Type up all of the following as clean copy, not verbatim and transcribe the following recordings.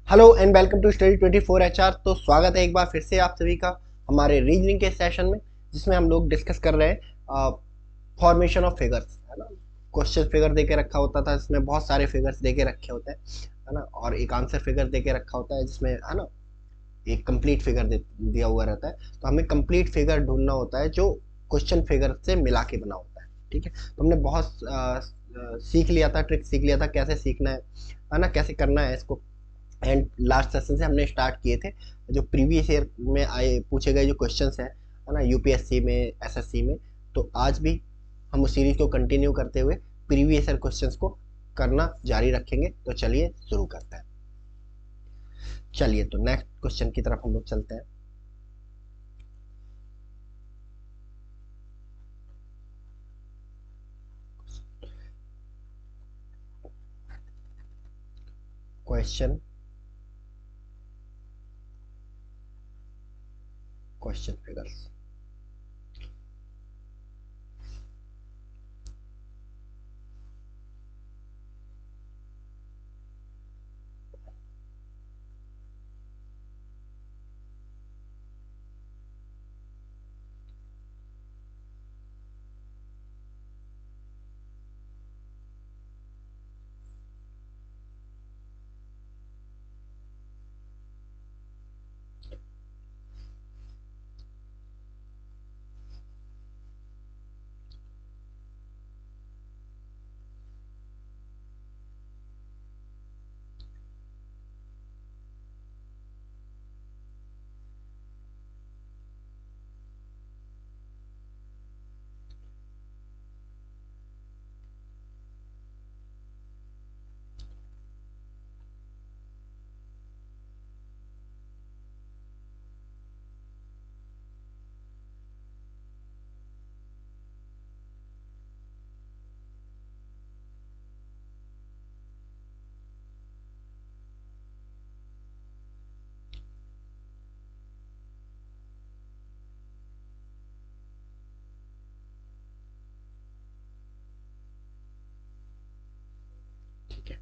Hello and welcome to study 24 HR. तो स्वागत है एक बार फिर से आप सभी का हमारे रीजनिंग के सेशन में, जिसमें हम लोग डिस्कस कर रहे हैं फॉर्मेशन ऑफ फिगर्स, है ना। क्वेश्चन फिगर देके रखा होता था, जिसमें बहुत सारे फिगर्स देके रखे होते हैं, है ना, और एक आंसर फिगर देके रखा होता है जिसमें, है ना, एक कंप्लीट फिगर दिया हुआ रहता है। तो हमें कंप्लीट फिगर ढूंढना होता है जो क्वेश्चन फिगर से मिला के बना होता है। ठीक है, तो हमने बहुत सीख लिया था, ट्रिक सीख लिया था, कैसे सीखना है ना, कैसे करना है इसको। एंड लास्ट सेशन से हमने स्टार्ट किए थे जो प्रीवियस ईयर में आए पूछे गए जो क्वेश्चंस हैं, है ना, यूपीएससी में, एसएससी में। तो आज भी हम उस सीरीज को कंटिन्यू करते हुए प्रीवियस ईयर क्वेश्चंस को करना जारी रखेंगे। तो चलिए शुरू करते हैं। चलिए तो नेक्स्ट क्वेश्चन की तरफ हम लोग चलते हैं। Question question figures. ठीक है,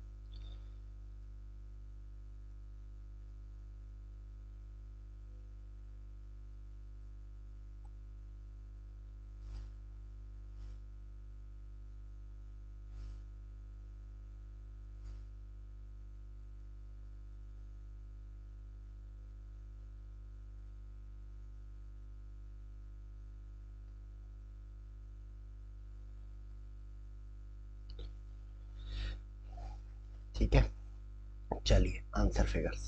ठीक है, चलिए आंसर फिगर्स।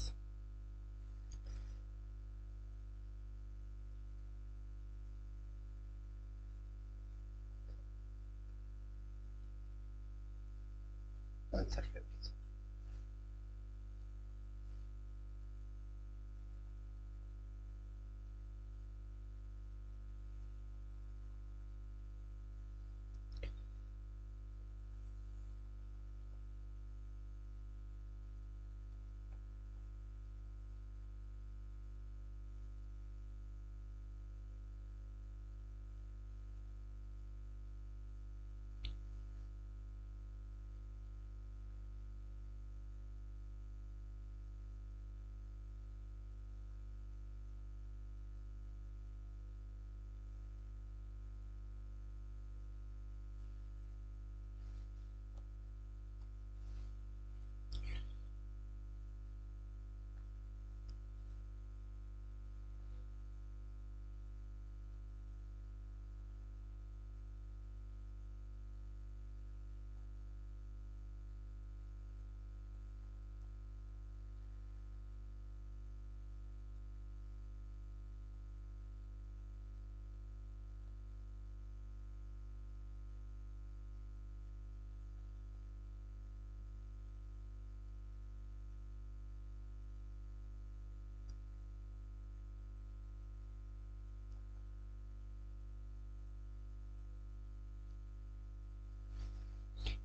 Answer figures.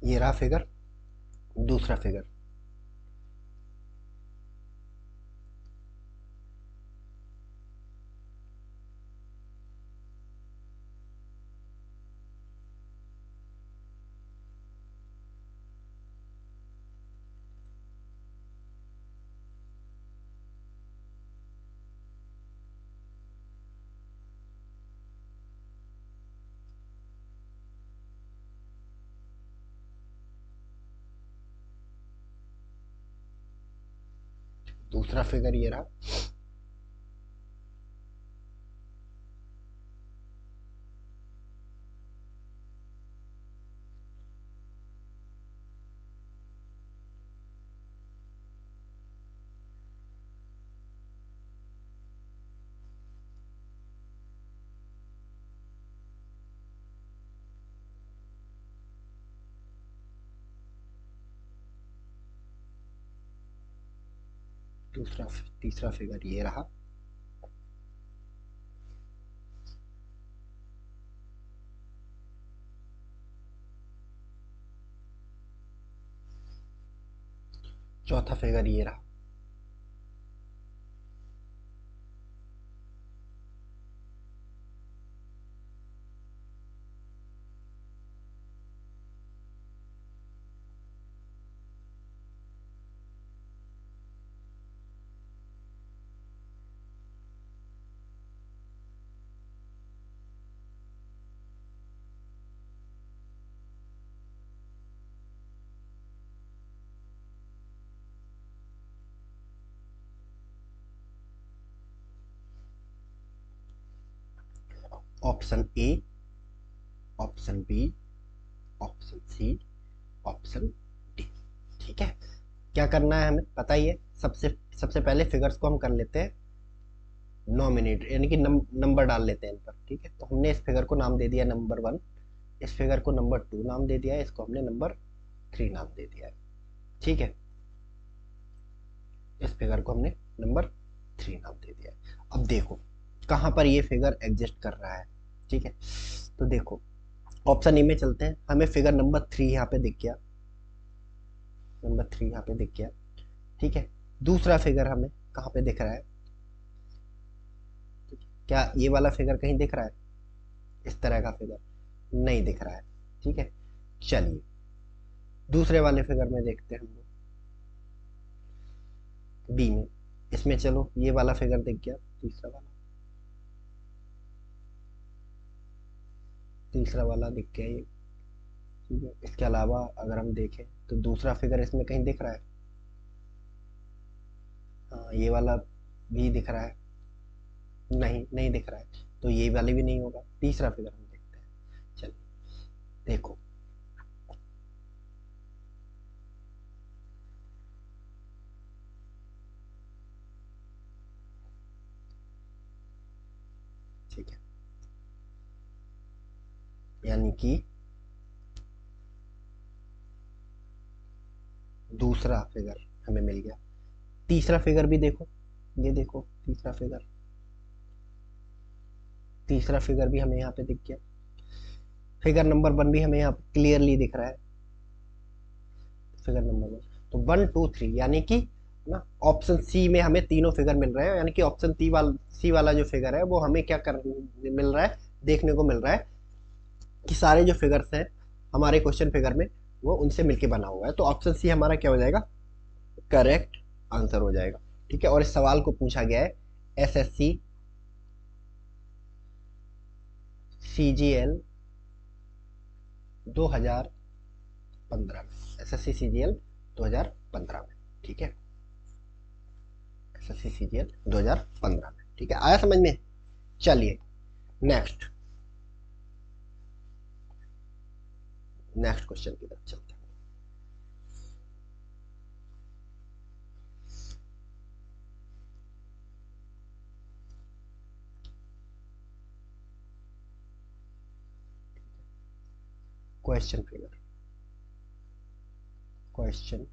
ये रहा फिगर, दूसरा फिगर। दूसरा फिगर ये रहा। दूसरा तीसरा फिगर ये रहा। चौथा फिगर ये रहा। Option A, option B, option C, option D. ठीक है, क्या करना है हमें पता ही है। सबसे सबसे पहले फिगर्स को हम कर लेते हैं नॉमिनेट, यानी कि नंबर डाल लेते हैं इन पर। ठीक है, तो हमने इस फिगर को नाम दे दिया नंबर 1, इस फिगर को नंबर 2 नाम दे दिया है, इसको हमने नंबर 3 नाम दे दिया है। ठीक है, इस फिगर को हमने नंबर 3 नाम दे दिया है। अब देखो कहाँ पर ये फिगर एग्जिस्ट कर रहा है। ठीक है, तो देखो ऑप्शन ए में चलते हैं। हमें फिगर नंबर 3 यहाँ पे दिख गया, नंबर 3 यहाँ पे दिख गया। ठीक है, दूसरा फिगर हमें कहाँ पे दिख रहा है? क्या ये वाला फिगर कहीं दिख रहा है? इस तरह का फिगर नहीं दिख रहा है। ठीक है, चलिए दूसरे वाले फिगर में देखते हैं हम लोग, बी में। इसमें चलो ये वाला फिगर दिख गया, तीसरा वाला, तीसरा वाला दिख गया ये। ठीक है, इसके अलावा अगर हम देखें तो दूसरा फिगर इसमें कहीं दिख रहा है? हाँ, ये वाला भी दिख रहा है? नहीं, नहीं दिख रहा है, तो ये वाले भी नहीं होगा। तीसरा फिगर हम देखते हैं। चलिए देखो, ठीक है, यानी कि दूसरा फिगर हमें मिल गया। तीसरा फिगर भी देखो, ये देखो तीसरा फिगर, तीसरा फिगर भी हमें यहाँ पे दिख गया। फिगर नंबर 1 भी हमें यहाँ पे क्लियरली दिख रहा है, फिगर नंबर 1। तो 1 2 3 यानी कि ना ऑप्शन सी में हमें तीनों फिगर मिल रहे हैं, यानी कि ऑप्शन सी वाला जो फिगर है वो हमें क्या कर मिल रहा है, देखने को मिल रहा है कि सारे जो फिगर्स हैं हमारे क्वेश्चन फिगर में वो उनसे मिलके बना हुआ है। तो ऑप्शन सी हमारा क्या हो जाएगा? करेक्ट आंसर हो जाएगा। ठीक है, और इस सवाल को पूछा गया है एसएससी सीजीएल 2015 में, एसएससी सीजीएल 2015 में। ठीक है, एसएससी सीजीएल 2015 में। ठीक है, आया समझ में? चलिए नेक्स्ट, नेक्स्ट क्वेश्चन की तरफ चलते हैं। Question figure, question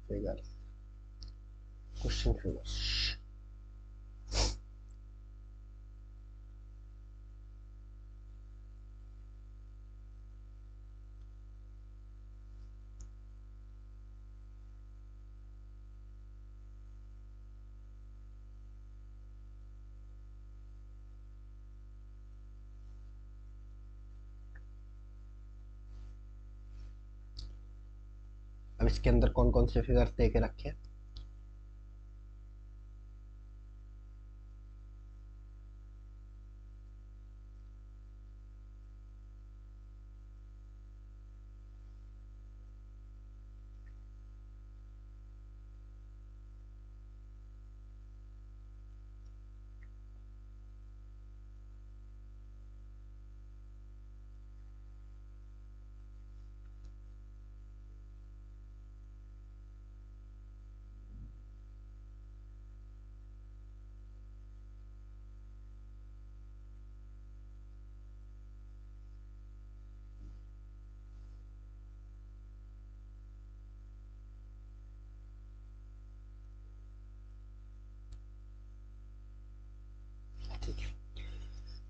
figure, question figure. अब इसके अंदर कौन कौन से फिगर्स दे के रखे हैं?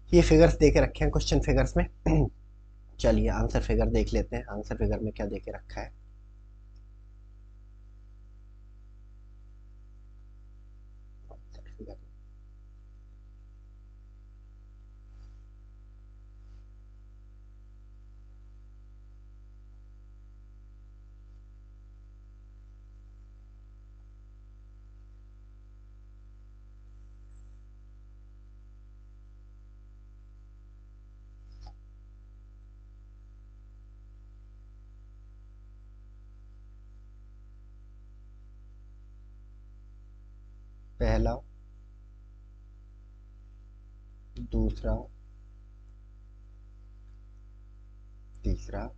ये फिगर्स दे के रखे हैं क्वेश्चन फिगर्स में। चलिए आंसर फिगर देख लेते हैं, आंसर फिगर में क्या दे के रखा है। आंसर फिगर पहला, दूसरा, तीसरा,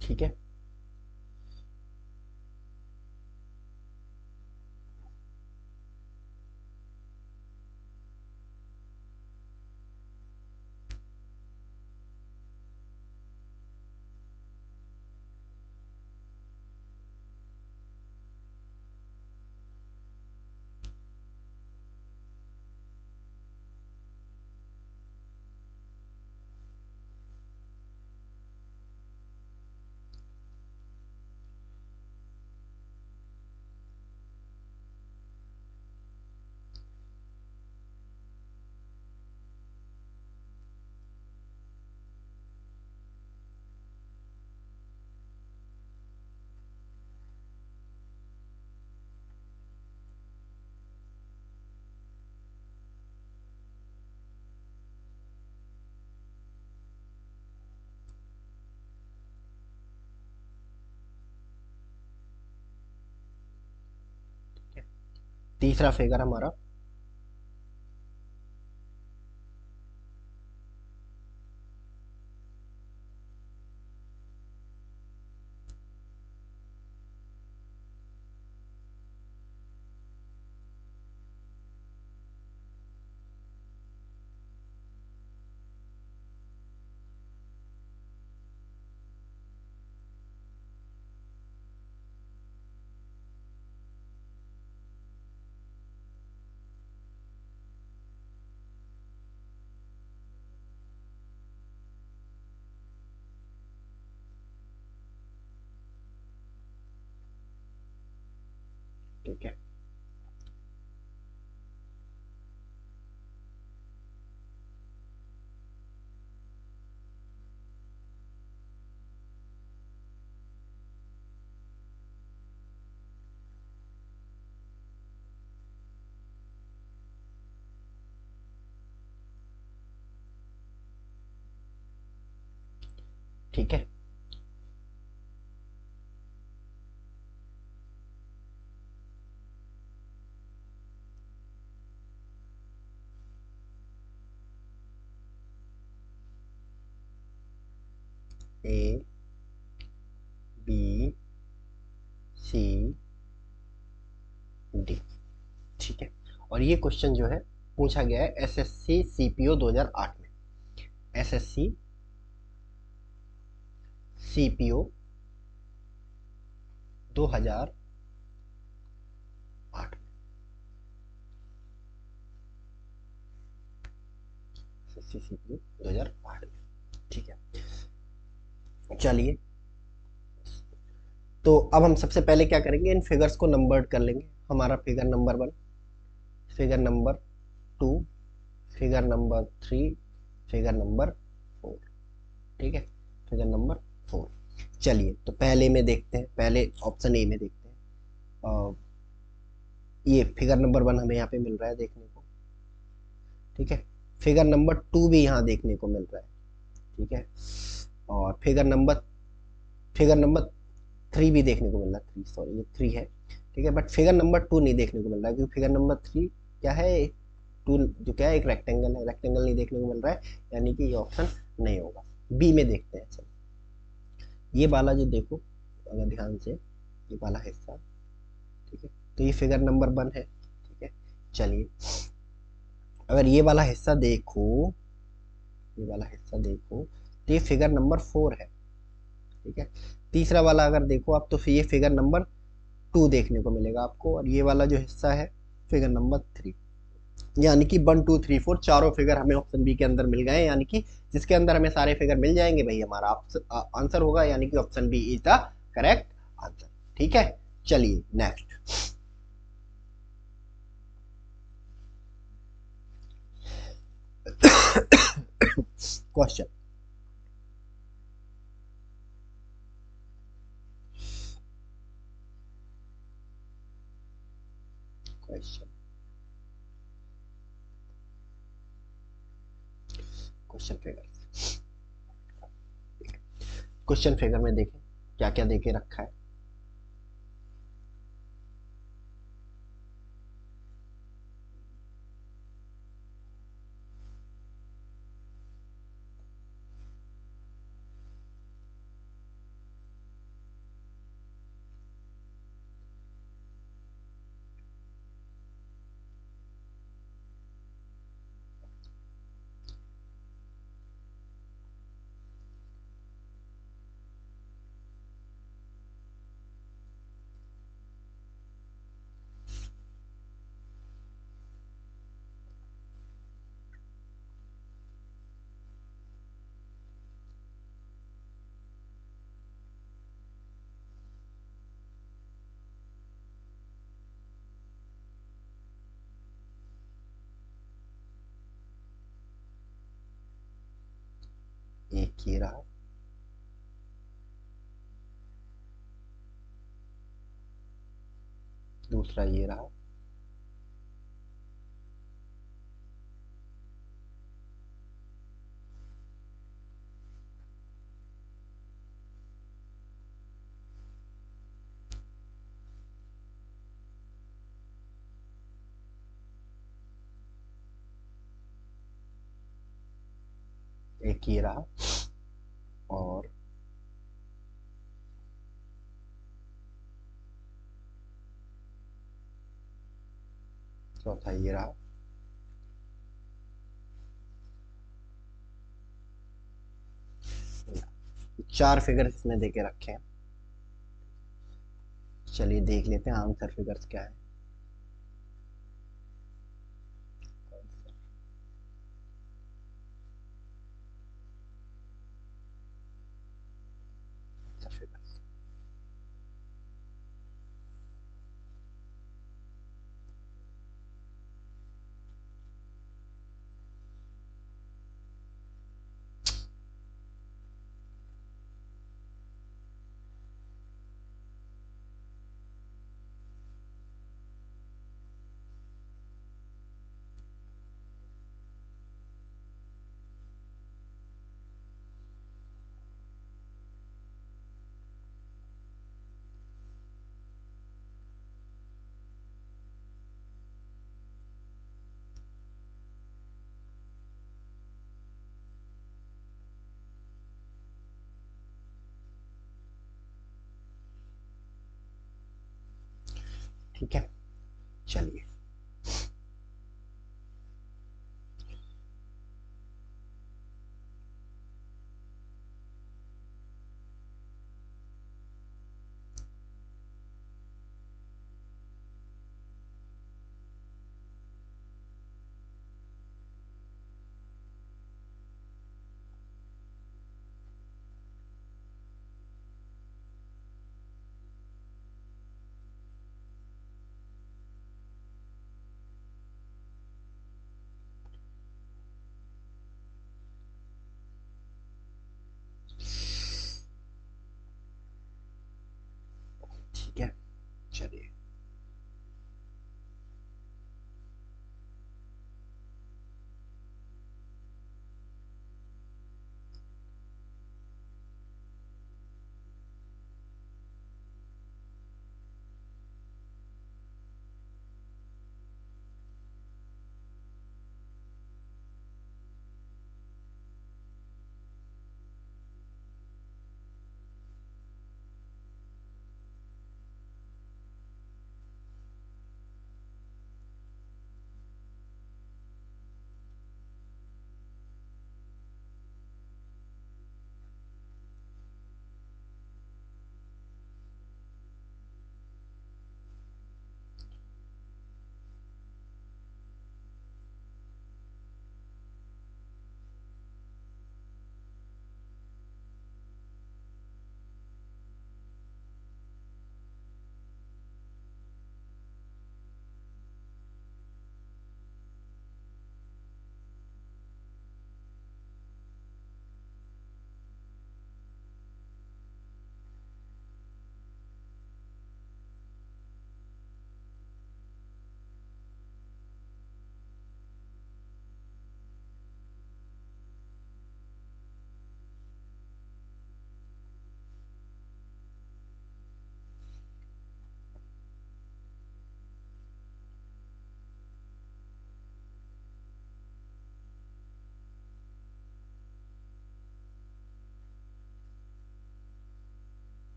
ठीक है। तीसरा फिगर हमारा ठीक है। ठीक है। ए बी सी डी, ठीक है। और ये क्वेश्चन जो है पूछा गया है एसएससी सीपीओ 2008 में। एसएससी सीपीओ 2008 में। एसएससी सीपीओ 2008 में, ठीक है। चलिए, तो अब हम सबसे पहले क्या करेंगे, इन फिगर्स को नंबर्ड कर लेंगे। हमारा figure number 1, figure number 2, figure number 3, figure number 4, ठीक है। Figure number 4। चलिए तो पहले में देखते हैं, पहले ऑप्शन ए में देखते हैं। ये फिगर नंबर 1 हमें यहाँ पे मिल रहा है देखने को, ठीक है। फिगर नंबर 2 भी यहाँ देखने को मिल रहा है, ठीक है। और फिगर नंबर 3 भी देखने को मिल रहा है, 3 सॉरी ये 3 है, ठीक है। बट फिगर नंबर 2 नहीं देखने को मिल रहा है, क्योंकि फिगर नंबर 3 क्या है, टू जो क्या है एक रेक्टेंगल है, रेक्टेंगल नहीं देखने को मिल रहा है, यानी कि ये ऑप्शन नहीं होगा। बी में देखते हैं। चलो ये वाला जो देखो अगर ध्यान से, ये वाला हिस्सा, ठीक है, तो ये फिगर नंबर 1 है, ठीक है। चलिए अगर ये वाला हिस्सा देखो, ये वाला हिस्सा देखो, तो ये फिगर नंबर 4 है, ठीक है। तीसरा वाला अगर देखो आप, तो फिर ये फिगर नंबर 2 देखने को मिलेगा आपको, और ये वाला जो हिस्सा है फिगर नंबर 3। यानी कि 1 2 3 4 चारों फिगर हमें ऑप्शन बी के अंदर मिल गए, यानी कि जिसके अंदर हमें सारे फिगर मिल जाएंगे भाई हमारा आंसर होगा, यानी कि option B is the correct answer, ठीक है। चलिए next question. Question question figure, question figure में देखें क्या क्या देके रखा है। एक ये रहा, दूसरा ये रहा, एक ये रहा, और चौथा ये रहा। चार फिगर इसमें देके रखे हैं। चलिए देख लेते हैं आंसर फिगर्स क्या है। आंसर फिगर्स, ठीक है। चलिए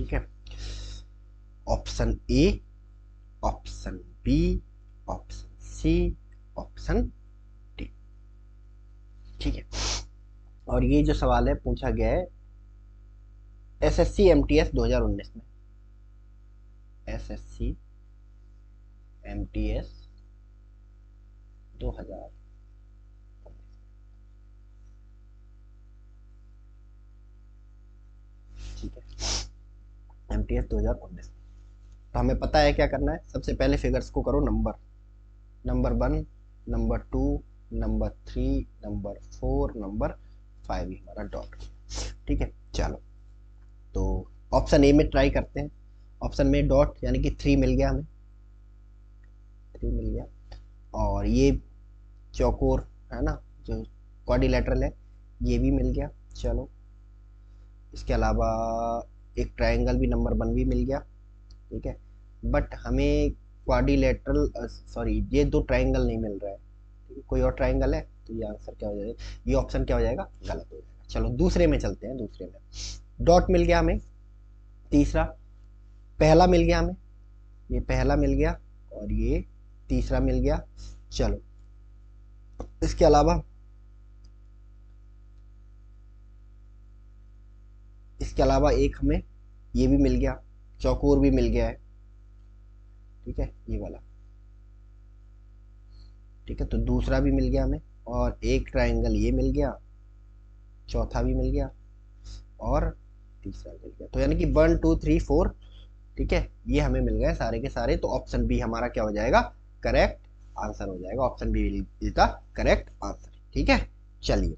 ठीक है, option A, option B, option C, option D. ठीक है, और ये जो सवाल है पूछा गया है एसएससी एमटीएस 2019 में, एसएससी एमटीएस 2000। ठीक है, एमटीएस 2019। तो हमें पता है क्या करना है, सबसे पहले फिगर्स को करो number, number 1, number 2, number 3, number 4, number 5, ही हमारा डॉट। ठीक है, चलो तो ऑप्शन ए में ट्राई करते हैं। ऑप्शन में डॉट यानी कि 3 मिल गया हमें, 3 मिल गया। और ये चौकोर है ना, जो क्वाड्रिलेटरल है, ये भी मिल गया। चलो, इसके अलावा एक ट्रायंगल भी नंबर 1 भी मिल गया। ठीक है, बट हमें क्वाड्रिलेटरल सॉरी ये दो ट्रायंगल नहीं मिल रहा है। ठीक है, कोई और ट्रायंगल है तो ये आंसर क्या हो जाएगा, ये ऑप्शन क्या हो जाएगा, गलत हो जाएगा। चलो दूसरे में चलते हैं। दूसरे में डॉट मिल गया हमें, तीसरा पहला मिल गया हमें, ये पहला मिल गया और ये तीसरा मिल गया। चलो, इसके अलावा एक हमें ये भी मिल गया, चौकोर भी मिल गया है। ठीक है, ये वाला। ठीक है, तो दूसरा भी मिल गया हमें, और एक ट्रायंगल ये मिल गया, चौथा भी मिल गया और तीसरा मिल गया। तो यानी कि 1 2 3 4, ठीक है, ये हमें मिल गए सारे के सारे। तो ऑप्शन बी हमारा क्या हो जाएगा, करेक्ट आंसर हो जाएगा। Option B is the correct answer. ठीक है, चलिए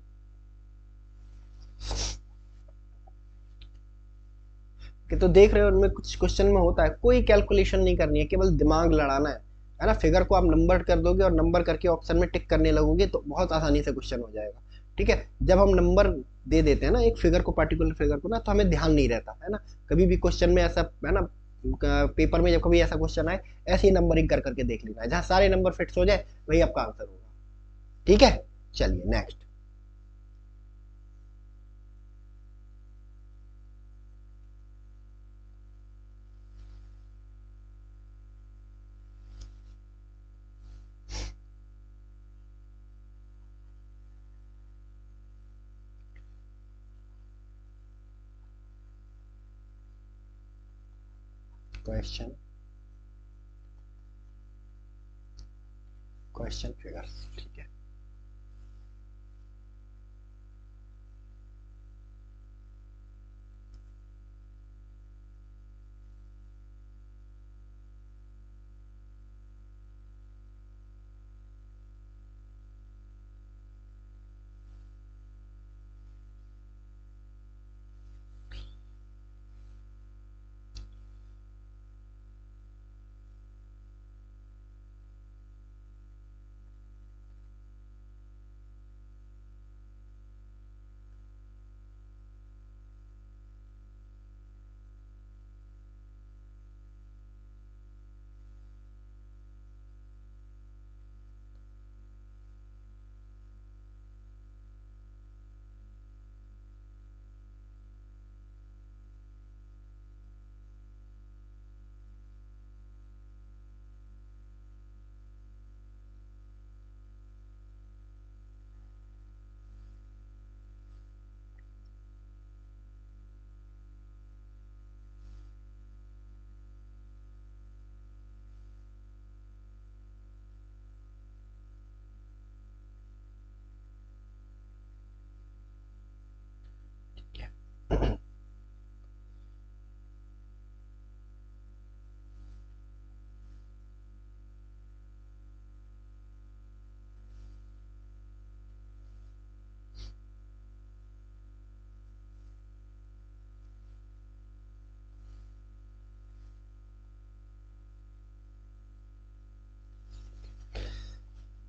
कि तो देख रहे हो उनमें कुछ क्वेश्चन में होता है, कोई कैलकुलेशन नहीं करनी है, केवल दिमाग लड़ाना है ना। फिगर को आप नंबर कर दोगे और नंबर करके ऑप्शन में टिक करने लगोगे तो बहुत आसानी से क्वेश्चन हो जाएगा। ठीक है, जब हम नंबर दे देते हैं ना एक फिगर को, पर्टिकुलर फिगर को ना, तो हमें ध्यान नहीं रहता है ना। कभी भी क्वेश्चन में ऐसा है ना, पेपर में जब कभी ऐसा क्वेश्चन आए, ऐसे ही नंबरिंग कर करके देख लेना है, जहां सारे नंबर फिक्स हो जाए वही आपका आंसर होगा। ठीक है, चलिए नेक्स्ट क्वेश्चन, क्वेश्चन फिगर्स। ठीक है, ठीक है।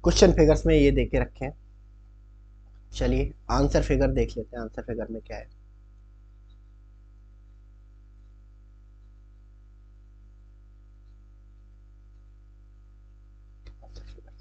क्वेश्चन फिगर्स में ये दे के रखे हैं। चलिए आंसर फिगर देख लेते हैं, आंसर फिगर में क्या है। आंसर फिगर,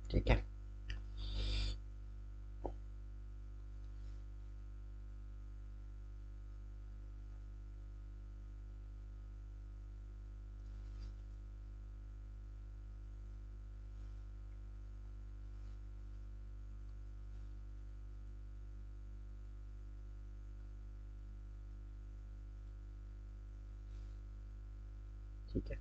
ठीक है। ठीक है।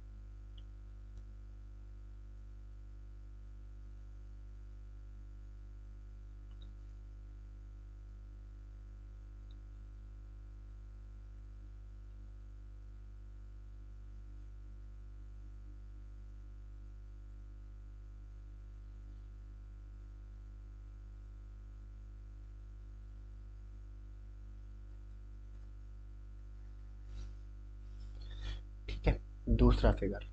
ठीक है, दूसरा फिगर।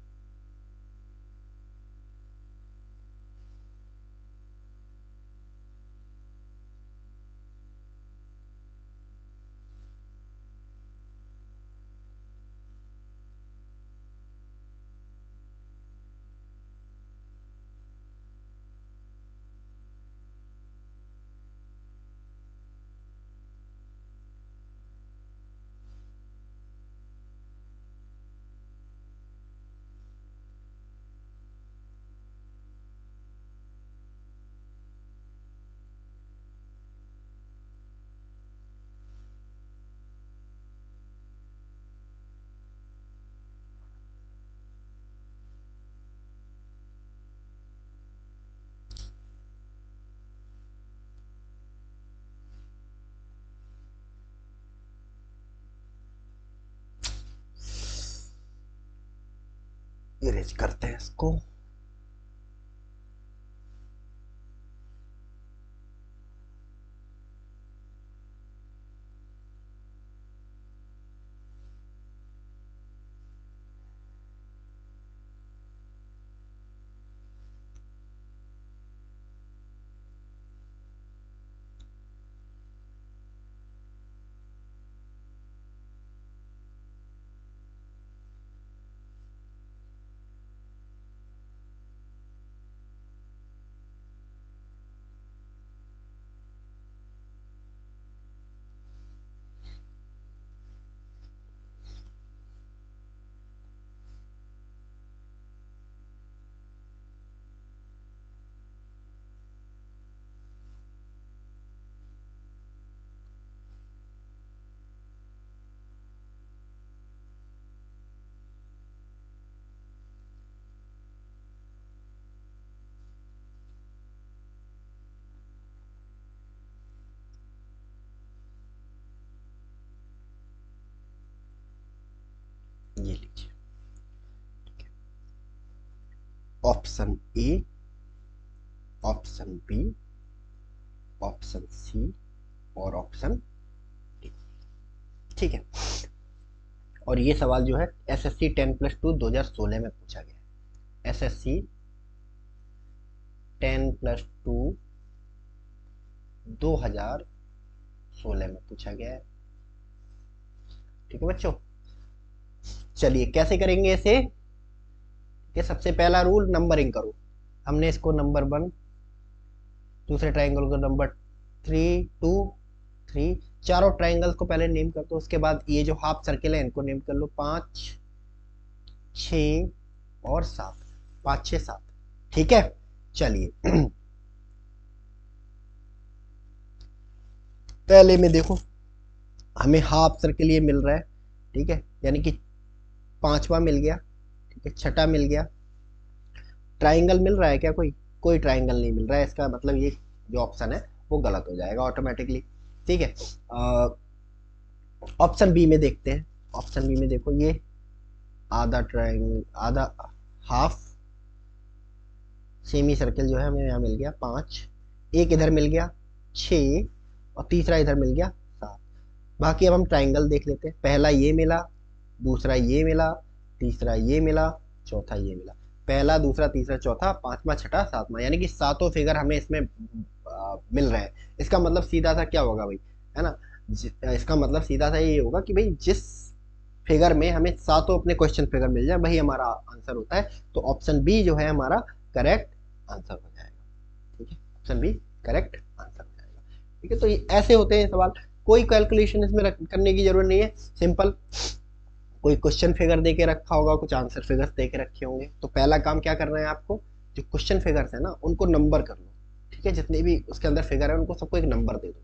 इरेज करते हैं इसको। ये लीजिए, option A, option B, option C और ऑप्शन डी। ठीक है। और ये सवाल जो है एसएससी 10+2 2016 में पूछा गया है। एसएससी 10+2 2016 में पूछा गया है। ठीक है बच्चों, चलिए कैसे करेंगे इसे। ये सबसे पहला रूल, नंबरिंग करो। हमने इसको नंबर 1, दूसरे ट्राइंगल को नंबर 3, 2, 3, चारों ट्राइंगल्स को पहले नेम कर दो। उसके बाद ये जो हाफ सर्किल है इनको नेम कर लो, 5, 6 और 7, 5, 6, 7। ठीक है, चलिए पहले में देखो हमें हाफ सर्किल ये मिल रहा है। ठीक है, यानी कि 5वां मिल गया। ठीक है, 6ठा मिल गया। ट्राइंगल मिल रहा है क्या? कोई कोई ट्राइंगल नहीं मिल रहा है। इसका मतलब ये जो ऑप्शन है वो गलत हो जाएगा ऑटोमेटिकली। ठीक है, ऑप्शन बी में देखते हैं। ऑप्शन बी में देखो, ये आधा ट्राइंगल, आधा हाफ सेमी सर्किल जो है हमें यहाँ मिल गया 5, एक इधर मिल गया 6 और तीसरा इधर मिल गया 7। बाकी अब हम ट्राइंगल देख लेते हैं। पहला ये मिला, दूसरा ये मिला, तीसरा ये मिला, चौथा ये मिला। पहला, दूसरा, तीसरा, चौथा, 5वां, 6ठा, 7वां, यानी कि 7 फिगर हमें इसमें मिल रहे हैं। इसका मतलब सीधा सा क्या होगा भाई, है ना, इसका मतलब सीधा सा ये होगा कि भाई जिस फिगर में हमें 7 अपने क्वेश्चन फिगर मिल जाए वही हमारा आंसर होता है। तो ऑप्शन बी जो है हमारा करेक्ट आंसर हो जाएगा। ऑप्शन बी करेक्ट आंसर हो जाएगा। ठीक है, तो ये ऐसे होते हैं सवाल, कोई कैलकुलेशन इसमें करने की जरूरत नहीं है, सिंपल कोई क्वेश्चन फिगर दे के रखा होगा, कुछ आंसर फिगर्स दे के रखे होंगे, तो पहला काम क्या करना है आपको, जो क्वेश्चन फिगर्स है ना उनको नंबर कर लो। ठीक है, जितने भी उसके अंदर फिगर है उनको सबको एक नंबर दे दो,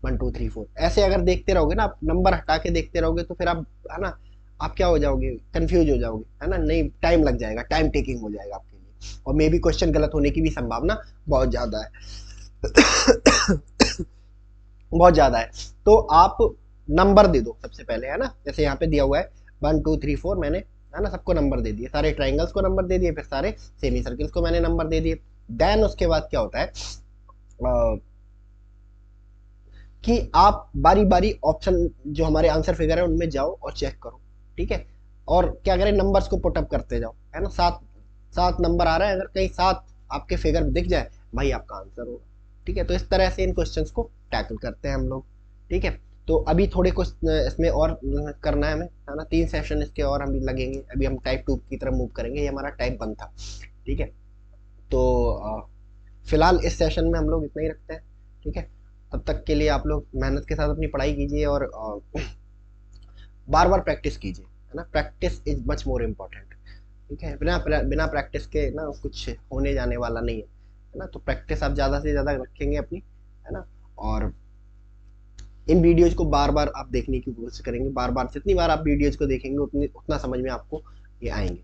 1 2 3 4। ऐसे अगर देखते रहोगे ना आप, नंबर हटा के देखते रहोगे तो फिर आप, है ना, आप क्या हो जाओगे, कंफ्यूज हो जाओगे, है ना, नहीं टाइम लग जाएगा, टाइम टेकिंग हो जाएगा आपके लिए, और मे भी क्वेश्चन गलत होने की भी संभावना बहुत ज्यादा है। बहुत ज्यादा है। तो आप नंबर दे दो सबसे पहले, है ना, जैसे यहाँ पे दिया हुआ है 1 2 3 4, मैंने, है ना, सबको नंबर दे दिए, सारे ट्राइंगल्स को नंबर दे दिए, फिर सारे सेमी सर्कल्स को मैंने नंबर दे दिए। देन उसके बाद क्या होता है कि आप बारी बारी ऑप्शन जो हमारे आंसर फिगर है उनमें जाओ और चेक करो। ठीक है, और क्या करें, नंबर्स को पुटअप करते जाओ, है ना, 7 7 नंबर आ रहा है, अगर कहीं 7 आपके फिगर दिख जाए, भाई आपका आंसर होगा। ठीक है, तो इस तरह से इन क्वेश्चंस को टैकल करते हैं हम लोग। ठीक है, तो अभी थोड़े कुछ इसमें और करना है हमें, है ना, 3 सेशन इसके और हम लगेंगे, अभी हम टाइप 2 की तरफ मूव करेंगे, ये हमारा टाइप 1 था। ठीक है, तो फिलहाल इस सेशन में हम लोग इतना ही रखते हैं। ठीक है, तब तक के लिए आप लोग मेहनत के साथ अपनी पढ़ाई कीजिए और बार बार प्रैक्टिस कीजिए, है ना, practice is much more important. ठीक है, बिना बिना प्रैक्टिस के ना कुछ होने जाने वाला नहीं है ना, तो प्रैक्टिस आप ज़्यादा से ज़्यादा रखेंगे अपनी, है ना, और इन वीडियोज को बार बार आप देखने की कोशिश करेंगे, बार बार जितनी बार आप वीडियोज को देखेंगे उतनी उतना समझ में आपको ये आएंगे।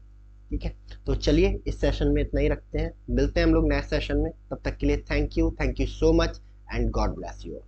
ठीक है, तो चलिए इस सेशन में इतना ही रखते हैं, मिलते हैं हम लोग नेक्स्ट सेशन में, तब तक के लिए thank you so much and God bless you.